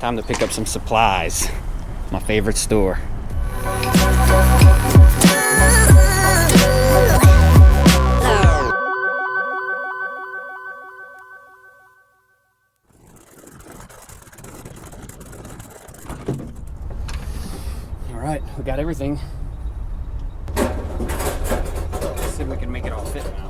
Time to pick up some supplies. My favorite store. All right, we got everything. Let's see if we can make it all fit now.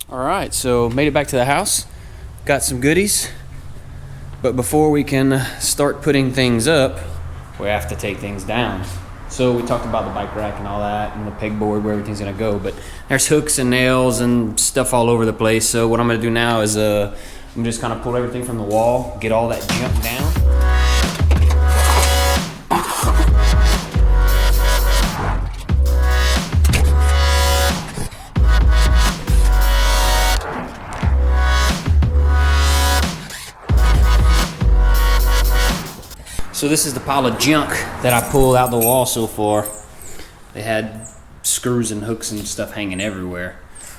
Alright, so made it back to the house, got some goodies, but before we can start putting things up, we have to take things down. So we talked about the bike rack and all that, and the pegboard where everything's gonna go, but there's hooks and nails and stuff all over the place. So what I'm gonna do now is I'm just kind of pull everything from the wall, get all that junk down. So this is the pile of junk that I pulled out the wall so far. They had screws and hooks and stuff hanging everywhere.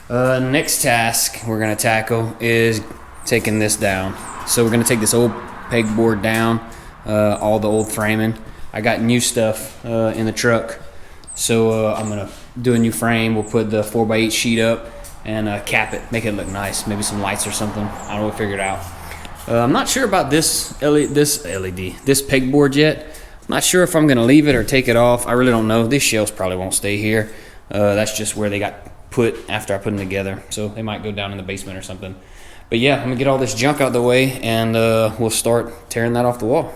Next task we're gonna tackle is taking this down. So we're gonna take this old pegboard down, all the old framing. I got new stuff in the truck. So I'm gonna do a new frame. We'll put the 4x8 sheet up and cap it, make it look nice. Maybe some lights or something. I don't know, we'll figure it out. I'm not sure about this pegboard yet. I'm not sure if I'm gonna leave it or take it off. I really don't know. These shelves probably won't stay here. That's just where they got put after I put them together. So they might go down in the basement or something. But yeah, I'm gonna get all this junk out of the way and we'll start tearing that off the wall.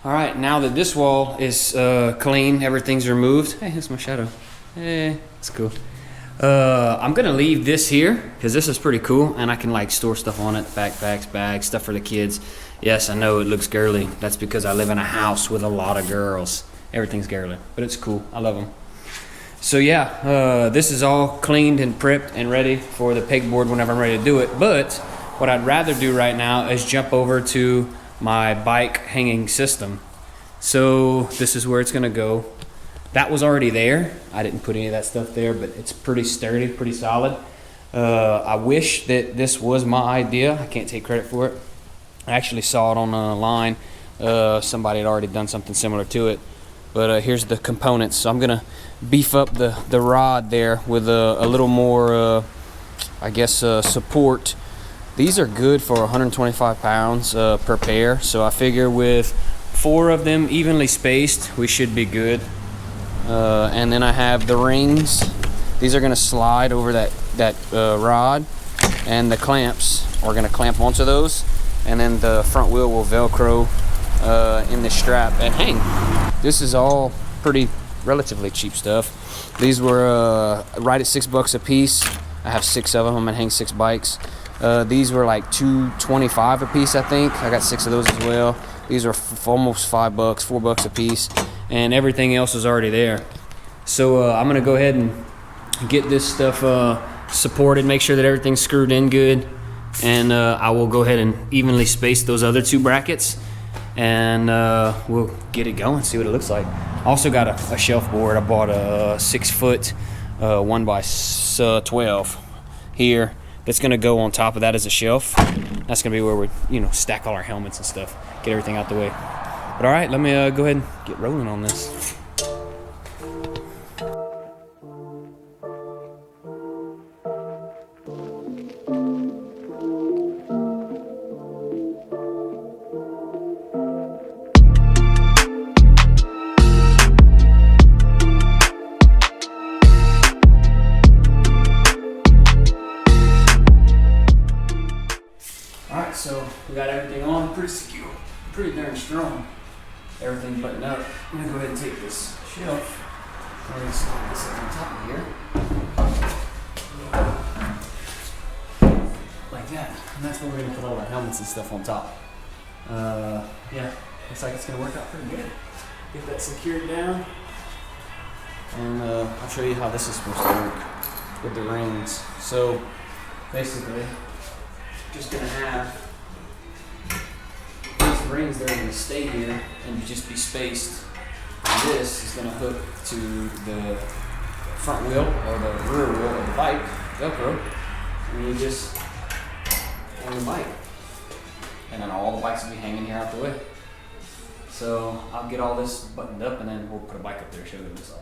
Alright, now that this wall is clean, everything's removed. Hey, that's my shadow. Hey, that's cool. I'm gonna leave this here because this is pretty cool and I can like store stuff on it, backpacks, bags, stuff for the kids. Yes, I know it looks girly. That's because I live in a house with a lot of girls. Everything's girly, but it's cool. I love them. So yeah, this is all cleaned and prepped and ready for the pegboard whenever I'm ready to do it. But what I'd rather do right now is jump over to my bike hanging system. So this is where it's gonna go. That was already there. I didn't put any of that stuff there, but it's pretty sturdy, pretty solid. I wish that this was my idea. I can't take credit for it. I actually saw it online. Somebody had already done something similar to it. But here's the components. So I'm gonna beef up the rod there with a little more, I guess, support. These are good for 125 pounds per pair. So I figure with 4 of them evenly spaced, we should be good. And then I have the rings. These are gonna slide over that rod, and the clamps are gonna clamp onto those, and then the front wheel will Velcro in the strap and hang. This is all pretty relatively cheap stuff. These were right at $6 a piece. I have 6 of them. I'm gonna hang 6 bikes. These were like $2.25 a piece, I think. I got 6 of those as well. These are almost $5, $4 a piece, and everything else is already there. So I'm gonna go ahead and get this stuff supported, make sure that everything's screwed in good, and I will go ahead and evenly space those other 2 brackets, and we'll get it going, see what it looks like. Also got a shelf board. I bought a 6-foot 1x12 here. That's gonna go on top of that as a shelf. That's gonna be where we, stack all our helmets and stuff, get everything out the way. But all right, let me go ahead and get rolling on this. secure, pretty darn strong. Everything's buttoned up. I'm gonna go ahead and take this shelf. I'm gonna slide this up on top of here. Like that. And that's where we're gonna put all our helmets and stuff on top. Yeah, looks like it's gonna work out pretty good. Get that secured down. And I'll show you how this is supposed to work with the rings. So basically, just gonna have these rings that are gonna stay here and just be spaced. And this is gonna hook to the front wheel or the rear wheel of the bike, Velcro, and you just hang the bike. And then all the bikes will be hanging here out the way. So I'll get all this buttoned up and then we'll put a bike up there, show you what it looks like.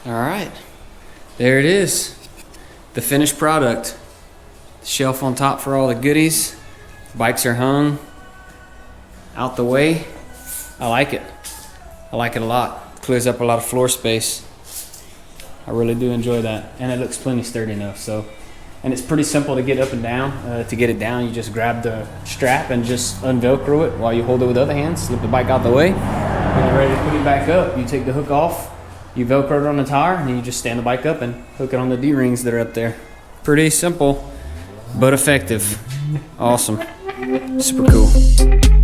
All right, there it is. The finished product. Shelf on top for all the goodies. Bikes are hung out the way. I like it. I like it a lot. Clears up a lot of floor space. I really do enjoy that. And it looks plenty sturdy enough. So, and it's pretty simple to get up and down. To get it down, you just grab the strap and just unvelcro it while you hold it with the other hand. Slip the bike out the way. When you're ready to put it back up, you take the hook off, you velcro it on the tire, and then you just stand the bike up and hook it on the D-rings that are up there. Pretty simple, but effective. Awesome. Super cool.